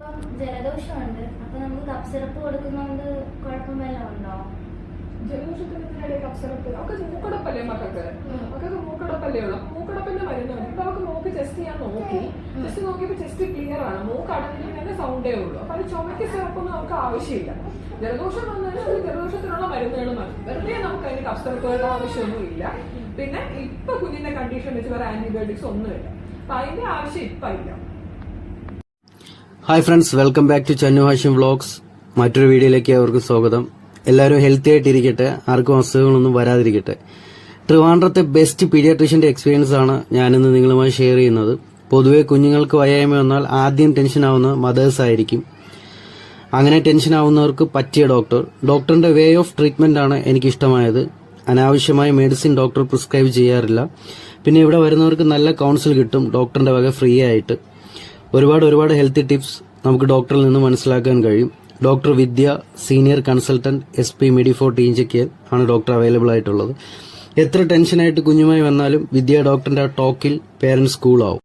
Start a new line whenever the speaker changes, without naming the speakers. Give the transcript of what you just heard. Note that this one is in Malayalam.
ജലദോഷമുണ്ട്. അപ്പൊ നമുക്ക് കഫ് സിറപ്പ് കൊടുക്കുന്നതുകൊണ്ട് കുഴപ്പം വല്ലതും ഉണ്ടോ?
ജലദോഷത്തിന് കഫ് സിറപ്പ് അവർക്ക് മൂക്കടപ്പല്ലേ മക്കൾക്ക് മൂക്കടപ്പല്ലേ ഉള്ളു. മൂക്കടപ്പിന്റെ മരുന്നുണ്ട്. ഇപ്പൊ അവർക്ക് മൂക്ക് ടെസ്റ്റ് ചെയ്യാൻ നോക്കി. ടെസ്റ്റ് നോക്കിയപ്പോ ചെസ്റ്റ് ക്ലിയർ ആണ്. മൂക്ക് അടഞ്ഞിട്ട് സൗണ്ടേ ഉള്ളൂ. അപ്പൊ അത് ചുമക്ക് സിറപ്പൊന്നും നമുക്ക് ആവശ്യമില്ല. ജലദോഷം വന്നാൽ ജലദോഷത്തിനുള്ള മരുന്നുകൾ മതി. വെറുതെ നമുക്ക് അതിന് കഫ് സിറപ്പുകളുടെ ആവശ്യമൊന്നും ഇല്ല. പിന്നെ ഇപ്പൊ കുഞ്ഞിന്റെ കണ്ടീഷൻ വെച്ച് വേറെ ആന്റിബയോട്ടിക്സ് ഒന്നുമില്ല. അപ്പൊ അതിന്റെ ആവശ്യം ഇപ്പൊ ഇല്ല.
Hi friends, welcome back to Channu Hashim vlogs. മറ്റൊരു വീഡിയോയിലേക്ക് അവർക്ക് സ്വാഗതം. എല്ലാവരും ഹെൽത്തി ആയിട്ടിരിക്കട്ടെ, ആർക്കും അസുഖങ്ങളൊന്നും വരാതിരിക്കട്ടെ. ട്രിവാൻഡ്രത്തെ ബെസ്റ്റ് പീഡിയാട്രീഷ്യന്റെ എക്സ്പീരിയൻസ് ആണ് ഞാനിന്ന് നിങ്ങളുമായി ഷെയർ ചെയ്യുന്നത്. പൊതുവെ കുഞ്ഞുങ്ങൾക്ക് വയ്യായ്മ വന്നാൽ ആദ്യം ടെൻഷൻ ആവുന്നത് മദേഴ്സ് ആയിരിക്കും. അങ്ങനെ ടെൻഷൻ ആവുന്നവർക്ക് പറ്റിയ ഡോക്ടറിന്റെ വേ ഓഫ് ട്രീറ്റ്മെന്റ് ആണ് എനിക്കിഷ്ടമായത്. അനാവശ്യമായ മെഡിസിൻ ഡോക്ടർ പ്രിസ്ക്രൈബ് ചെയ്യാറില്ല. പിന്നെ ഇവിടെ വരുന്നവർക്ക് നല്ല കൗൺസിൽ കിട്ടും ഡോക്ടറിന്റെ വക ഫ്രീ ആയിട്ട്. ഒരുപാട് ഹെൽത്തി ടിപ്സ് നമുക്ക് ഡോക്ടറിൽ നിന്ന് മനസ്സിലാക്കാൻ കഴിയും. ഡോക്ടർ വിദ്യ, സീനിയർ കൺസൾട്ടന്റ്, SP മെഡിഫോർ ടീഞ്ചയ്ക്ക് ആണ് ഡോക്ടർ അവൈലബിൾ ആയിട്ടുള്ളത്. എത്ര ടെൻഷനായിട്ട് കുഞ്ഞുമായി വന്നാലും വിദ്യ ഡോക്ടറിന്റെ ടോക്കിൽ പേരന്റ്സ് കൂൾ ആവും.